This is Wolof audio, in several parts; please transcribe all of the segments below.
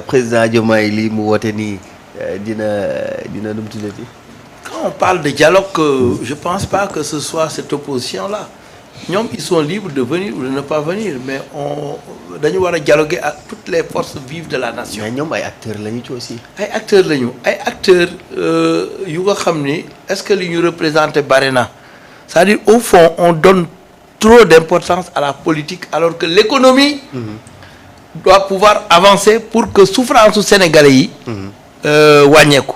président Diomaye lii mu woote nii dina nu mu tuddati. Quand on parle de dialogue, je pense pas que ce soit cette opposition-là. Ñoom ils sont libres de venir ou de ne pas venir, mais dañu war a dialoguer ak toutes les forces vives de la nation. mais ñoom ay acteurs lañu ci aussi. ay acteurs lañu ay acteurs yu nga xam ni est-ce que li ñu représenté bari na c'est-à-dire au fond on donne trop d'importance à la politique alors que l'économie doit pouvoir avancer pour que souffrance su Sénégalais yi wàññeeku.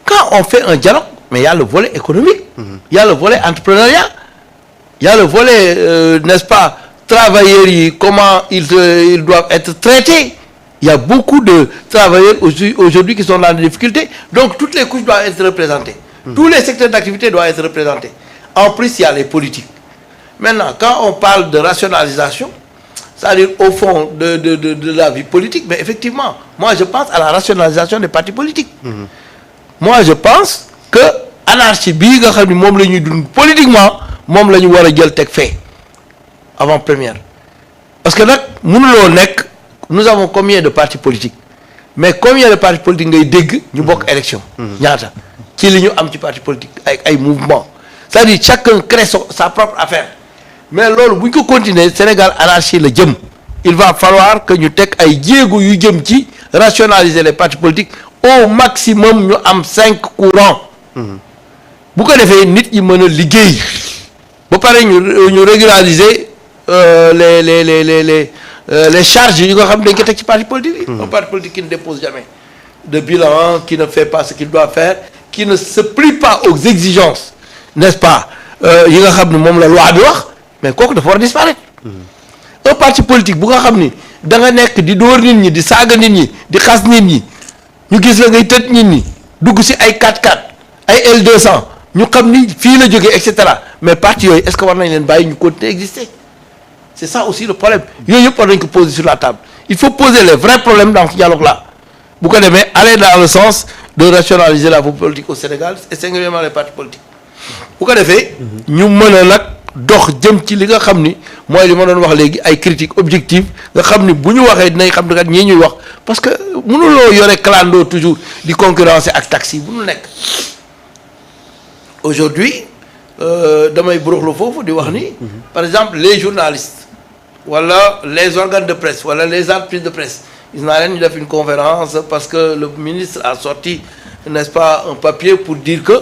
Quand on fait un dialogue mais il y a le volet économique il y a le volet entrepreneuriat il y a le volet n'est-ce pas travailleurs yi comment ils doivent être traités. Il y a beaucoup de travailleurs aujourd'hui qui sont dans des difficultés donc toutes les couches doivent être représentées tous les secteurs d'activité doivent être représentés en plus il y a les politiques. Maintenant quand on parle de rationalisation c'est-à-dire au fond de la vie politique mais effectivement moi je pense à la rationalisation des partis politiques. Moi je pense que anarchie bii nga xam ni moom la ñuy dund politiquement moom la ñu war a jël teg fee avant première parce que nag mënuloo nekk nous avons combien de partis politiques mais combien de partis politiques ngay dégg ñu bokk élection ñaata ci li ñu am ci parti politique ay mouvement c'est-à-dire chacun crée sa propre affaire mais loolu bu ñu ko continuer Sénégal anarchie la jëm il va falloir que ñu teg ay jéego yu jëm ci rationaliser les partis politiques au maximum ñu am 5 courants bu ko defee nit ñi mën a liggéey ba pare ñu régulariser les charges yi nga xam dañ ko teg ci parti politique yi. Un parti politique qui ne dépose jamais de bilan qui ne fait pas ce qu'il doit faire qui ne se plie pas aux exigences n'est-ce pas yi nga xam ne moom la loi bi wax mais kooku dafa war a disparaître. Un parti politique bu nga xam ni da nga nekk di dóor nit ñi di saaga nit ñi di xas nit ñi ñu gis la ngay tëj nit ñi dugg ci ay 4x4 ay L200 ñu xam ni fii la jógee et cetera mais parti yooyu est-ce que war nañ leen bàyyi ñu continuer exister c'est ça aussi le problème yooyu yëpp war nañ ko poser sur la table il faut poser les vrais problèmes dans ce dialogue-là bu ko demee aller dans le sens de rationaliser la vie politique au Sénégal et singulièrement les partis politiques bu ko defee ñu mën a nag dox jëm ci li nga xam ni mooy li ma doon wax léegi ay critiques objectives nga xam ni bu ñu waxee dinañ xam ne kat ñii ñuy wax parce que mënuloo yore clando toujours di concurrencer ak taxi bu ñu nekk aujourd'hui damay buruxlu foofu di wax ni par exemple les journalistes wala les organes de presse wala les entreprises de presse gis naa leen ñu def une conférence parce que le ministre a sorti n'est-ce pas un papier pour dire que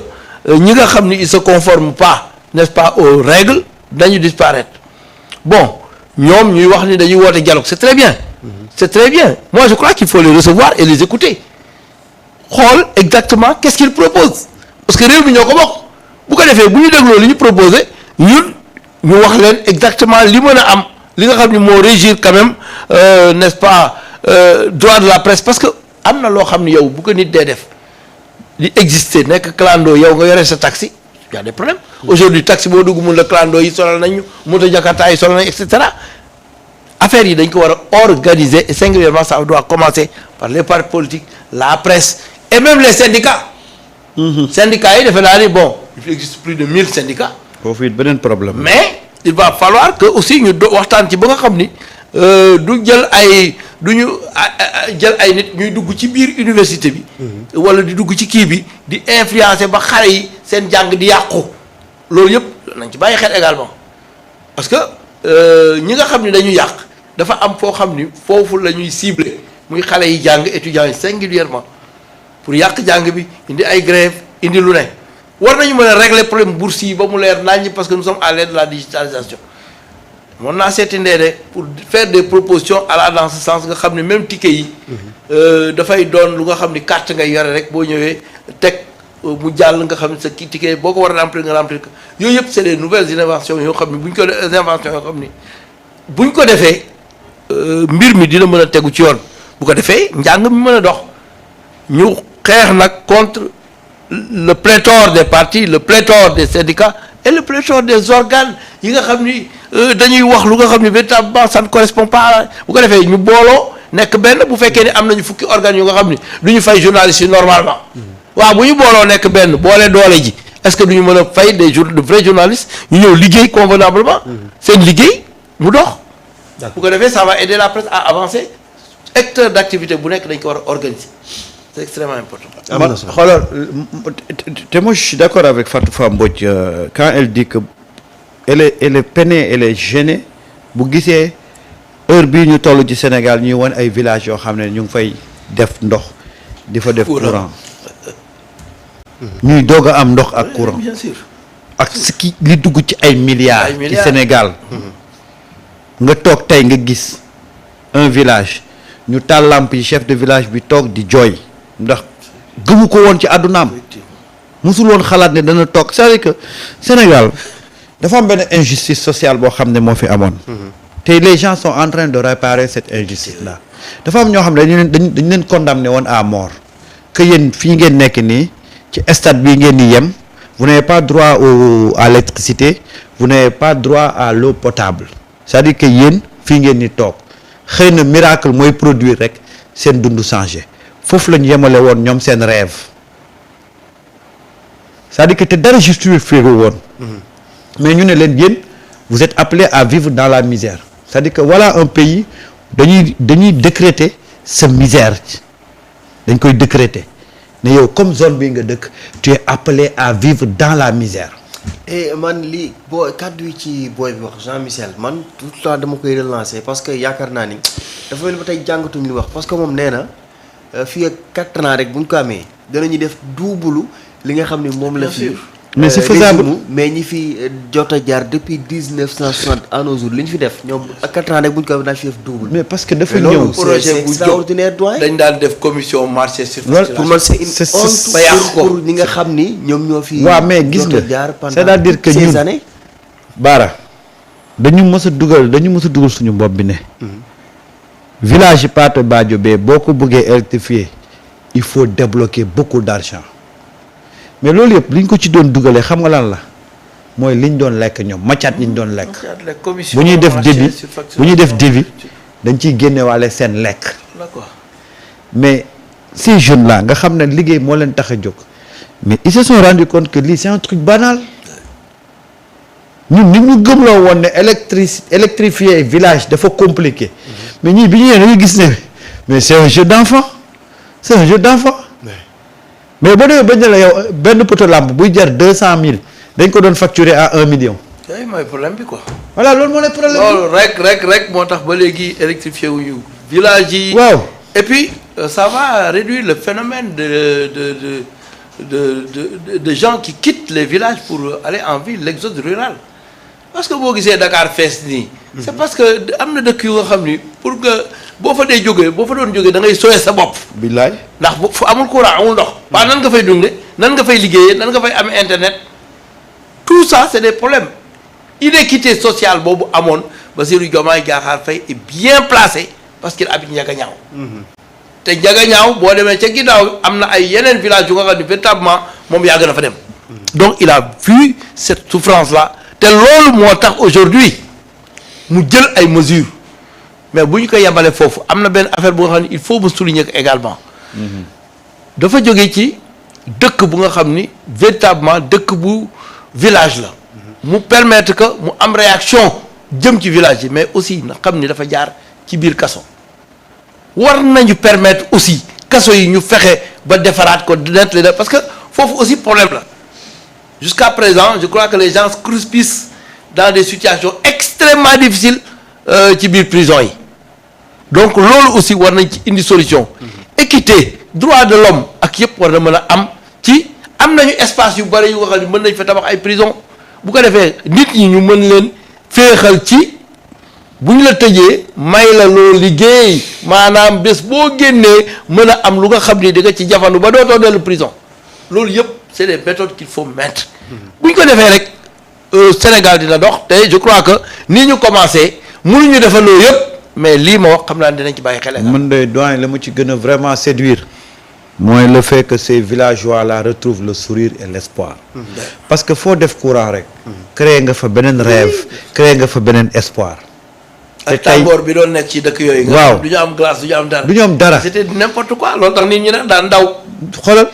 ñi nga xam ni ils se conforment pas n'est-ce pas aux règles dañu disparaître bon ñoom ñuy wax ni dañuy woote dialogue c'est très bien c'est très bien moi je crois qu'il faut les recevoir et les écouter xool exactement qu'est-ce qu'ils proposent parce que réew mi ñoo ko bokk bu ko defee bu ñu dégloo li ñu proposé ñun ñu wax leen exactement li mën a am li nga xam ni moo régir quand même n'est-ce pas droit de la presse parce que am na loo xam ni yow bu ko nit dee def di exister nekk clando yow nga yore sa taxi y a des problèmes aujourd'hui taxi boo dugg mun la clando yi sonal nañu moto jakarta yi sonal nañu et cetera affaire yi dañ ko war a organiser et singulièrement ça doit commencer par les partis politiques la presse et même les syndicats syndicats yi defe naa ni bon il existe plus de 1000 syndicats foofu it beneen problème mais il va falloir que aussi ñu waxtaan ci ba nga xam ni du jël ay jël ay nit ñuy dugg ci biir université bi wala di dugg ci kii bi di influencer ba xale yi seen jàng di yàqu loolu yëpp nañ ci bàyyi xel également parce que ñi nga xam ni dañu yàq dafa am foo xam ni foofu la ñuy cibler muy xale yi jàng étudiants yi singulièrement pour yàq jàng bi indi ay grève indi lu ne war nañu mën a régler problème bourse yi ba mu leer naññ parce que nous sommes à l'ère de la digitalisation mën naa seeti ndeede pour faire des propositions à la dans ce sens nga xam ne même ticket yi dafay doon lu nga xam ni carte ngay yore rek boo ñëwee teg mu jàll nga xam ne sa kii ticket boo ko war a remplir nga remplir ko yooyu yëpp c'est des nouvelles innovations yoo xam ne bu ñu ko inventions yoo xam ni bu ñu ko defee mbir mi dina mën a tegu ci yoon bu ko defee njàng mi mën a dox ñu xeex nag contre le pléthore des partis le pléthore des syndicats et le pléthore des organes yi nga xam ni dañuy wax lu nga xam ni véritablement ça ne correspond pas bu ko defee ñu booloo nekk benn bu fekkee ni am nañu fukki organes yu nga xam ni du ñu fay journalistes yi normalement waaw bu ñu booloo nekk benn boole doole ji est-ce que du ñu mën a fay de vrais journalistes ñu ñëw liggéey convenablement seen liggéey mu dox bu ko defee ça va aider la presse à avancer secteur d'activité bu nekk dañ ko war a organiser c'est extrêmement important. man xoolal te moi je suis d'accord avec Fatou Fa Mbodj quand elle dit que elle est peinée, elle est gênée bu gisee heure bii ñu toll ci Sénégal ñuy wan ay villages yoo xam ne ñu ngi fay def ndox di fa def courant ñuy doog a am ndox ak courant bien sûr. ak ce qui li dugg ci ay milliards ci Sénégal nga toog tey nga gis un village ñu taal lamp yi chef de village bi toog di jooy ndax gëmu ko woon ci àddunaam musul woon xalaat ne dana toog c'est-à-dire que Sénégal dafa am benn injustice sociale boo xam ne moo fi amoon te les gens sont en train de réparer cette injustice là dafa am ñoo xam ne dañ leen condamné woon à mort que yéen fii ngeen nekk nii ci stade bii ngeen di yem vous n'avez pas droit à l'électricité vous n'avez pas droit à l'eau potable c'est-à-dire que yéen fii ngeen di toog xëy na miracle mooy produire rek seen dundu changé foofu la ñu yemale woon ñoom seen rêve c'est-à-dire que te dara justifié woon mais ñu ne leen yéen vous êtes appelés à vivre dans la misère c'est-à-dire que voilà un pays dañuy décréter sa misère dañ koy décréter ne yow comme zone bii nga dëkk tu es appelé à vivre dans la misère. et man lii boo kàddu yi ci booy bi wax Jean-Michel man tout le temps dama koy relancer parce que yaakaar naa ni dafa mel ba tey jàngatuñ li wax parce que moom nee na fii ak 4 ans rek bu ñu ko amee danañu def double li nga xam ne moom la fi. mais c'est faisable mais ñi fi jot a jaar depuis 1960 à nos jours li ñu fi def ñoom ak 4 ans rek bu ñu ko amee daal fi def double. mais parce que dafa ñëw projet bu extraordinaire doyen. dañ daan def commission marché sur pour man c'est une honte pour ñi nga xam ni ñoom ñoo fi. waaw mais gis nga c'est-à-dire que ñun Baara dañu mës a dugal suñu bopp bi ne. village yi Pathé Badio bee boo ko bëggee électrifier il faut débloquer beaucoup d'argent mais loolu yëpp li ñu ko ci doon dugalee xam nga lan la mooy li ñu doon lekk ñoom macaat yi ñu doon lekk bu ñuy def débit dañ ciy génnewaale seen lekk mais ces jeunes là nga xam ne liggéey moo leen tax a jóg mais ils se sont rendu compte que lii c'est un truc banal ñun nit ñu gëmloo woon ne électrifier village dafa compliqué mais ñii bi ñu ñëwee dañuy gis ne mais c'est un jeu d'enfant mais boo demee bañ ne la yow benn poto lampe buy jar 200 000 dañ ko doon facturer à 1 million. yooyu mooy problème bi quoi. voilà loolu moo ne problème bi. loolu rek moo tax ba léegi électrifié wuñu village yi. waaw et puis ça va réduire le phénomène de gens qui quittent les villages pour aller en ville l'exode rural parce que boo gisee Dakar fees nii. c'est parce que am na dëkk yu nga xam ni pour que boo fa doon jógee da ngay sowe sa bopp. billaay ndax fu amul courant amul ndox. waaw nan nga fay dunde nan nga fay liggéeyee nan nga fay am internet tout ça c'est des problèmes inéquité sociale boobu amoon Bassirou Diomaye Diakhar Faye est bien placé parce qu'il habite Ndiaganiao. te Ndiaganiao boo demee ca ginnaaw am na ay yeneen villages yu nga xam ne véritablement moom yàgg na fa dem. donc il a vu cette souffrance là te loolu moo tax aujourd'hui mu jël ay mesures mais bu ñu ko yemale foofu am na benn affaire bu nga xam ne il faut mu souligner ko également. dafa jóge ci dëkk bu nga xam ni véritablement dëkk bu village la. mu permettre que mu am réaction jëm ci village yi mais aussi na xam ni dafa jaar ci biir kaso. war nañu permettre aussi kaso yi ñu fexe ba defaraat ko net parce que foofu aussi problème la jusqu'à présent je crois que les gens croupissent dans des situations extrêmement difficiles ci biir prison yi donc loolu aussi war nañ ci indi solution. équité droit de l'homme ak yëpp war na mën a am ci am nañu espace yu bari yu nga xam ne mën nañ fa tabax ay prison bu ko defee nit ñi ñu mën leen féexal ci bu ñu la tëjee may la loo liggéey maanaam bés boo génnee mën a am lu nga xam ni da nga ci jafandu ba dootoo dellu prison loolu yëpp c'est des méthodes qu'il faut mettre bu ñu ko defee rek Sénégal dina dox te je crois que nii ñu commencé mënuñu defandoo yëpp mais lii ma wax xam naa dinañ ci bàyyi xel. man de doyen la mu ci gën a vraiment séduire mooy le fait que ces villageois là retrouvent le sourire et l'espoir. parce que foo def courant rek. créer nga fa beneen rêve créer nga fa beneen espoir. ak tàngoor bi doon nekk ci dëkk yooyu. waaw du ñu am glace du ñu am dara. du ñu am dara c'était n'importe quoi loolu tax nit ñi nag daan daw. xoolal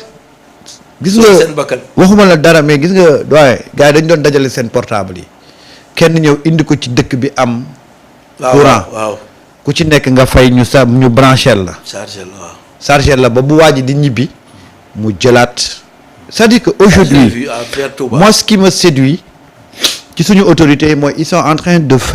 gis nga seen bakkan. waxuma la dara mais gis nga doyen gars yi dañ doon dajale seen portable yi kenn ñëw indi ko ci dëkk bi am. courant waaw ku ci nekk nga fay ñu branchel la chargé la ba bu waa ji di ñibbi mu jëlaat c'est-à-dire que aujourd'hui moi ce qui me séduit ci suñu autorité mooy ils sont en train de